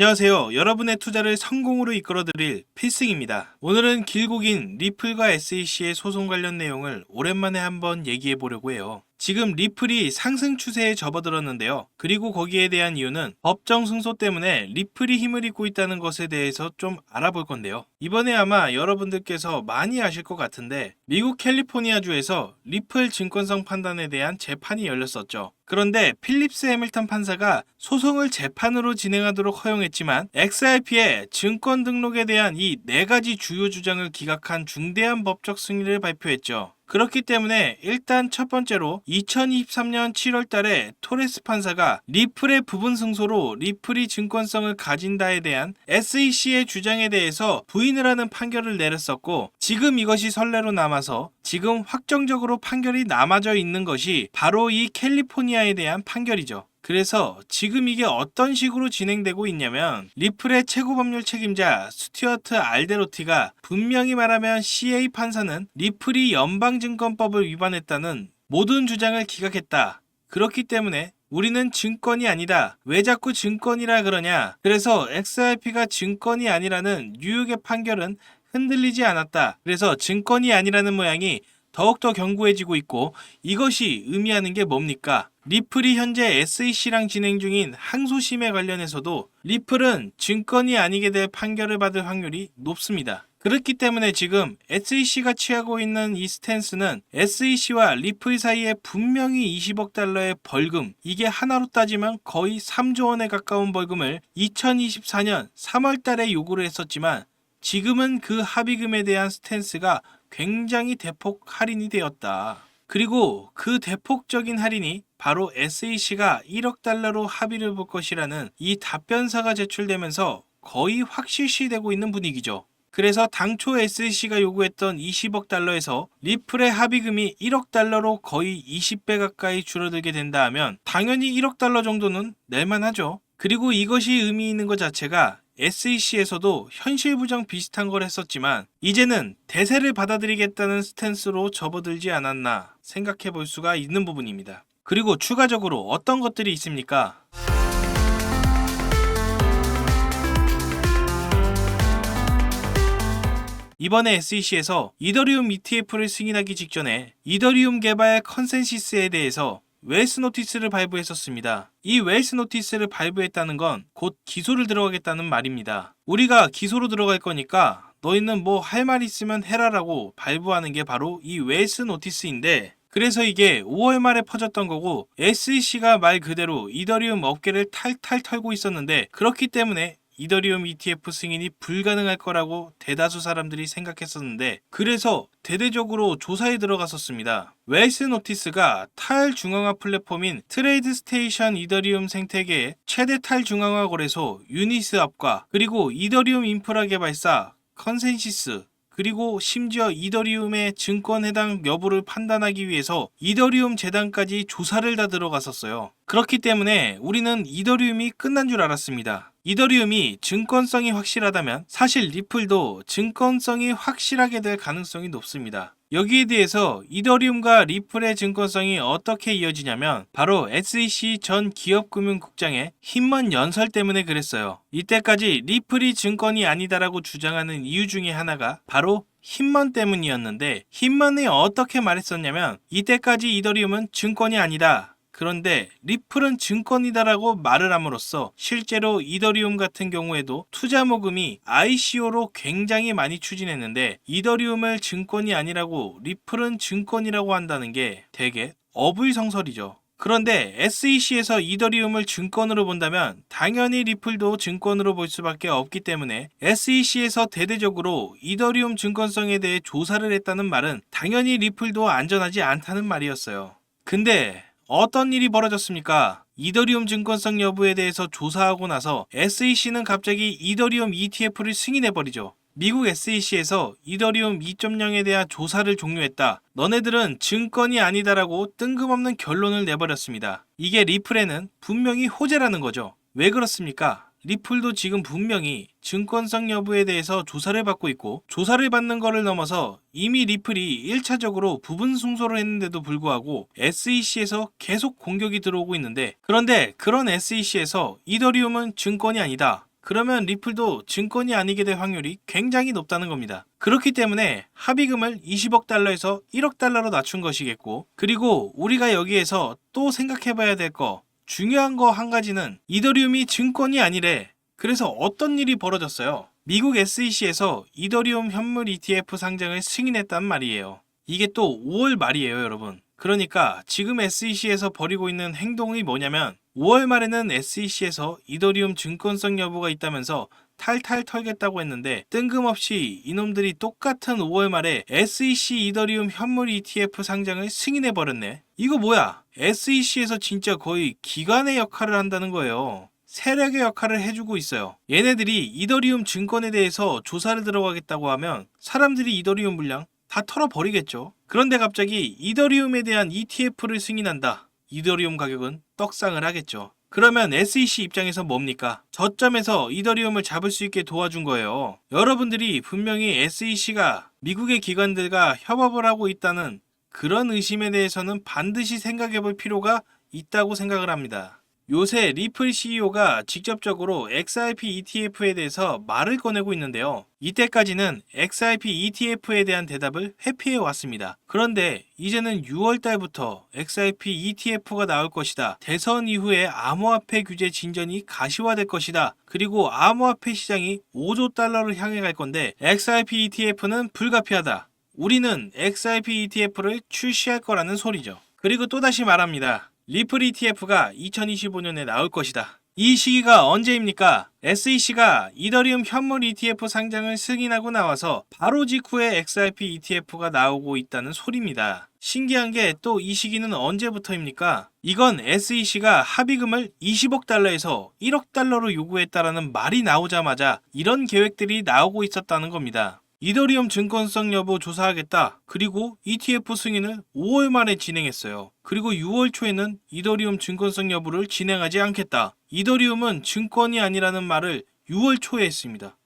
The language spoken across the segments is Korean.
안녕하세요. 여러분의 투자를 성공으로 이끌어드릴 필승입니다. 오늘은 길고 긴 리플과 SEC의 소송 관련 내용을 오랜만에 한번 얘기해 보려고 해요. 지금 리플이 상승 추세에 접어들었는데요. 그리고 거기에 대한 이유는 법정 승소 때문에 리플이 힘을 잃고 있다는 것에 대해서 좀 알아볼 건데요. 이번에 아마 여러분들께서 많이 아실 것 같은데 미국 캘리포니아주에서 리플 증권성 판단에 대한 재판이 열렸었죠. 그런데 필립스 해밀턴 판사가 소송을 재판으로 진행하도록 허용했지만 XRP의 증권 등록에 대한 이 4가지 주요 주장을 기각한 중대한 법적 승리를 발표했죠. 그렇기 때문에 일단 첫 번째로 2023년 7월 달에 토레스 판사가 리플의 부분 승소로 리플이 증권성을 가진다에 대한 SEC의 주장에 대해서 부인을 하는 판결을 내렸었고, 지금 이것이 선례로 남아서 지금 확정적으로 판결이 남아져 있는 것이 바로 이 캘리포니아에 대한 판결이죠. 그래서 지금 이게 어떤 식으로 진행되고 있냐면, 리플의 최고 법률 책임자 스튜어트 알데로티가 분명히 말하면 CA 판사는 리플이 연방증권법을 위반했다는 모든 주장을 기각했다. 그렇기 때문에 우리는 증권이 아니다. 왜 자꾸 증권이라 그러냐. 그래서 XRP가 증권이 아니라는 뉴욕의 판결은 흔들리지 않았다. 그래서 증권이 아니라는 모양이 더욱더 견고해지고 있고, 이것이 의미하는 게 뭡니까? 리플이 현재 SEC랑 진행 중인 항소심에 관련해서도 리플은 증권이 아니게 될 판결을 받을 확률이 높습니다. 그렇기 때문에 지금 SEC가 취하고 있는 이 스탠스는 SEC와 리플 사이에 분명히 20억 달러의 벌금, 이게 하나로 따지면 거의 3조 원에 가까운 벌금을 2024년 3월 달에 요구를 했었지만, 지금은 그 합의금에 대한 스탠스가 굉장히 대폭 할인이 되었다. 그리고 그 대폭적인 할인이 바로 SEC가 1억 달러로 합의를 볼 것이라는 이 답변서가 제출되면서 거의 확실시되고 있는 분위기죠. 그래서 당초 SEC가 요구했던 20억 달러에서 리플의 합의금이 1억 달러로 거의 20배 가까이 줄어들게 된다 하면 당연히 1억 달러 정도는 낼만하죠. 그리고 이것이 의미 있는 것 자체가 SEC에서도 현실 부정 비슷한 걸 했었지만 이제는 대세를 받아들이겠다는 스탠스로 접어들지 않았나 생각해 볼 수가 있는 부분입니다. 그리고 추가적으로 어떤 것들이 있습니까? 이번에 SEC에서 이더리움 ETF를 승인하기 직전에 이더리움 개발 컨센시스에 대해서 웰스 노티스를 발부했었습니다. 이 웰스 노티스를 발부했다는 건 곧 기소를 들어가겠다는 말입니다. 우리가 기소로 들어갈 거니까 너희는 뭐 할 말 있으면 해라라고 발부하는 게 바로 이 웰스 노티스인데, 그래서 이게 5월 말에 퍼졌던 거고 SEC가 말 그대로 이더리움 업계를 탈탈 털고 있었는데, 그렇기 때문에 이더리움 ETF 승인이 불가능할 거라고 대다수 사람들이 생각했었는데, 그래서 대대적으로 조사에 들어갔었습니다. 웰스 노티스가 탈중앙화 플랫폼인 트레이드 스테이션 이더리움 생태계의 최대 탈중앙화 거래소 유니스왑과 그리고 이더리움 인프라 개발사 컨센시스, 그리고 심지어 이더리움의 증권 해당 여부를 판단하기 위해서 이더리움 재단까지 조사를 다 들어갔었어요. 그렇기 때문에 우리는 이더리움이 끝난 줄 알았습니다. 이더리움이 증권성이 확실하다면 사실 리플도 증권성이 확실하게 될 가능성이 높습니다. 여기에 대해서 이더리움과 리플의 증권성이 어떻게 이어지냐면 바로 SEC 전 기업금융국장의 힘먼 연설 때문에 그랬어요. 이때까지 리플이 증권이 아니다라고 주장하는 이유 중에 하나가 바로 힘먼 때문이었는데, 힘먼이 어떻게 말했었냐면 이때까지 이더리움은 증권이 아니다. 그런데 리플은 증권이다라고 말을 함으로써 실제로 이더리움 같은 경우에도 투자 모금이 ICO로 굉장히 많이 추진했는데, 이더리움을 증권이 아니라고 리플은 증권이라고 한다는 게 되게 어불성설이죠. 그런데 SEC에서 이더리움을 증권으로 본다면 당연히 리플도 증권으로 볼 수밖에 없기 때문에 SEC에서 대대적으로 이더리움 증권성에 대해 조사를 했다는 말은 당연히 리플도 안전하지 않다는 말이었어요. 근데 어떤 일이 벌어졌습니까? 이더리움 증권성 여부에 대해서 조사하고 나서 SEC는 갑자기 이더리움 ETF를 승인해버리죠. 미국 SEC에서 이더리움 2.0에 대한 조사를 종료했다. 너네들은 증권이 아니다라고 뜬금없는 결론을 내버렸습니다. 이게 리플에는 분명히 호재라는 거죠. 왜 그렇습니까? 리플도 지금 분명히 증권성 여부에 대해서 조사를 받고 있고, 조사를 받는 거를 넘어서 이미 리플이 1차적으로 부분 승소를 했는데도 불구하고 SEC에서 계속 공격이 들어오고 있는데, 그런데 그런 SEC에서 이더리움은 증권이 아니다, 그러면 리플도 증권이 아니게 될 확률이 굉장히 높다는 겁니다. 그렇기 때문에 합의금을 20억 달러에서 1억 달러로 낮춘 것이겠고, 그리고 우리가 여기에서 또 생각해봐야 될 거, 중요한 거 한 가지는 이더리움이 증권이 아니래. 그래서 어떤 일이 벌어졌어요? 미국 SEC에서 이더리움 현물 ETF 상장을 승인했단 말이에요. 이게 또 5월 말이에요, 여러분. 그러니까 지금 SEC에서 벌이고 있는 행동이 뭐냐면 5월 말에는 SEC에서 이더리움 증권성 여부가 있다면서 탈탈 털겠다고 했는데 뜬금없이 이놈들이 똑같은 5월 말에 SEC 이더리움 현물 ETF 상장을 승인해버렸네. 이거 뭐야? SEC에서 진짜 거의 기관의 역할을 한다는 거예요. 세력의 역할을 해주고 있어요. 얘네들이 이더리움 증권에 대해서 조사를 들어가겠다고 하면 사람들이 이더리움 물량 다 털어버리겠죠. 그런데 갑자기 이더리움에 대한 ETF를 승인한다. 이더리움 가격은 떡상을 하겠죠. 그러면 SEC 입장에서 뭡니까? 저점에서 이더리움을 잡을 수 있게 도와준 거예요. 여러분들이 분명히 SEC가 미국의 기관들과 협업을 하고 있다는 그런 의심에 대해서는 반드시 생각해 볼 필요가 있다고 생각을 합니다. 요새 리플 CEO가 직접적으로 XRP ETF에 대해서 말을 꺼내고 있는데요. 이때까지는 XRP ETF에 대한 대답을 회피해 왔습니다. 그런데 이제는 6월 달부터 XRP ETF가 나올 것이다. 대선 이후에 암호화폐 규제 진전이 가시화될 것이다. 그리고 암호화폐 시장이 5조 달러를 향해 갈 건데 XRP ETF는 불가피하다. 우리는 XRP ETF를 출시할 거라는 소리죠. 그리고 또다시 말합니다. 리플 ETF가 2025년에 나올 것이다. 이 시기가 언제입니까? SEC가 이더리움 현물 ETF 상장을 승인하고 나와서 바로 직후에 XRP ETF가 나오고 있다는 소리입니다. 신기한 게 또 이 시기는 언제부터입니까? 이건 SEC가 합의금을 20억 달러에서 1억 달러로 요구했다라는 말이 나오자마자 이런 계획들이 나오고 있었다는 겁니다. 이더리움 증권성 여부 조사하겠다. 그리고 ETF 승인을 5월 말에 진행했어요. 그리고 6월 초에는 이더리움 증권성 여부를 진행하지 않겠다. 이더리움은 증권이 아니라는 말을 6월 초에 했습니다.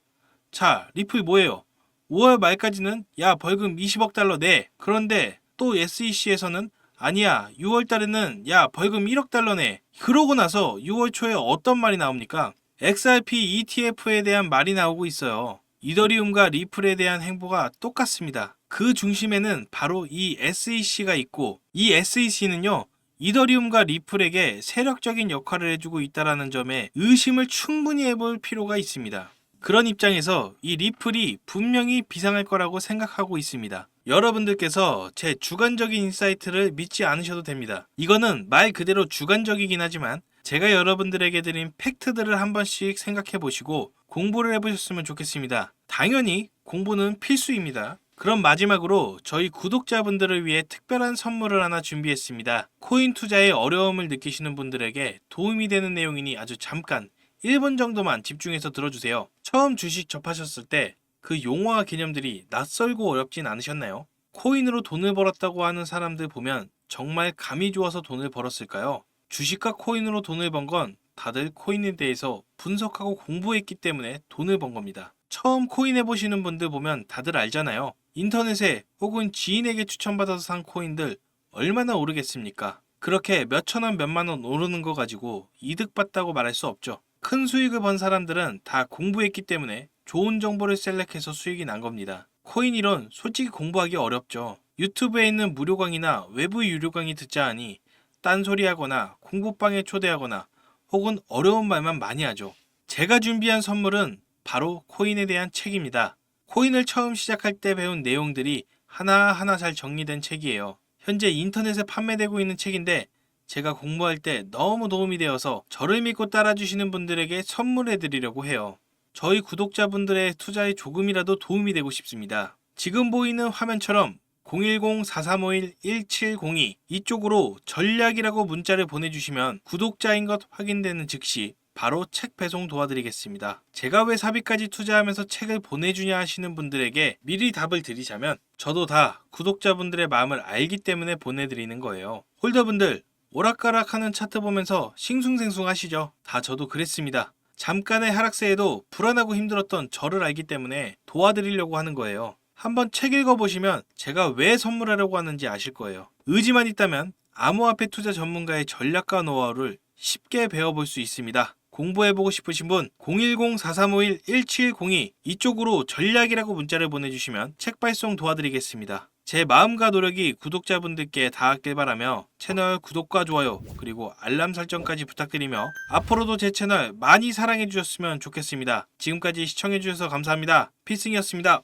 자, 리플 뭐예요? 5월 말까지는 야 벌금 20억 달러 내. 그런데 또 SEC에서는 아니야 6월 달에는 야 벌금 1억 달러 내. 그러고 나서 6월 초에 어떤 말이 나옵니까? XRP ETF에 대한 말이 나오고 있어요. 이더리움과 리플에 대한 행보가 똑같습니다. 그 중심에는 바로 이 SEC가 있고 이 SEC는요. 이더리움과 리플에게 세력적인 역할을 해주고 있다는 점에 의심을 충분히 해볼 필요가 있습니다. 그런 입장에서 이 리플이 분명히 비상할 거라고 생각하고 있습니다. 여러분들께서 제 주관적인 인사이트를 믿지 않으셔도 됩니다. 이거는 말 그대로 주관적이긴 하지만 제가 여러분들에게 드린 팩트들을 한 번씩 생각해 보시고 공부를 해보셨으면 좋겠습니다. 당연히 공부는 필수입니다. 그럼 마지막으로 저희 구독자분들을 위해 특별한 선물을 하나 준비했습니다. 코인 투자에 어려움을 느끼시는 분들에게 도움이 되는 내용이니 아주 잠깐 1분 정도만 집중해서 들어주세요. 처음 주식 접하셨을 때 그 용어와 개념들이 낯설고 어렵진 않으셨나요? 코인으로 돈을 벌었다고 하는 사람들 보면 정말 감이 좋아서 돈을 벌었을까요? 주식과 코인으로 돈을 번 건 다들 코인에 대해서 분석하고 공부했기 때문에 돈을 번 겁니다. 처음 코인 해보시는 분들 보면 다들 알잖아요. 인터넷에 혹은 지인에게 추천받아서 산 코인들 얼마나 오르겠습니까? 그렇게 몇천 원 몇만 원 오르는 거 가지고 이득 봤다고 말할 수 없죠. 큰 수익을 번 사람들은 다 공부했기 때문에 좋은 정보를 셀렉해서 수익이 난 겁니다. 코인 이론 솔직히 공부하기 어렵죠. 유튜브에 있는 무료 강의나 외부 유료 강의 듣자 하니 딴소리 하거나 공부방에 초대하거나 혹은 어려운 말만 많이 하죠. 제가 준비한 선물은 바로 코인에 대한 책입니다. 코인을 처음 시작할 때 배운 내용들이 하나하나 잘 정리된 책이에요. 현재 인터넷에 판매되고 있는 책인데 제가 공부할 때 너무 도움이 되어서 저를 믿고 따라주시는 분들에게 선물해 드리려고 해요. 저희 구독자분들의 투자에 조금이라도 도움이 되고 싶습니다. 지금 보이는 화면처럼 010-4351-1702 이쪽으로 전략이라고 문자를 보내주시면 구독자인 것 확인되는 즉시 바로 책 배송 도와드리겠습니다. 제가 왜 사비까지 투자하면서 책을 보내주냐 하시는 분들에게 미리 답을 드리자면 저도 다 구독자분들의 마음을 알기 때문에 보내드리는 거예요. 홀더분들 오락가락하는 차트 보면서 싱숭생숭 하시죠? 다 저도 그랬습니다. 잠깐의 하락세에도 불안하고 힘들었던 저를 알기 때문에 도와드리려고 하는 거예요. 한번 책 읽어보시면 제가 왜 선물하려고 하는지 아실 거예요. 의지만 있다면 암호화폐 투자 전문가의 전략과 노하우를 쉽게 배워볼 수 있습니다. 공부해보고 싶으신 분 010-4351-1702 이쪽으로 전략이라고 문자를 보내주시면 책 발송 도와드리겠습니다. 제 마음과 노력이 구독자분들께 닿았길 바라며 채널 구독과 좋아요 그리고 알람 설정까지 부탁드리며 앞으로도 제 채널 많이 사랑해주셨으면 좋겠습니다. 지금까지 시청해주셔서 감사합니다. 필승이었습니다.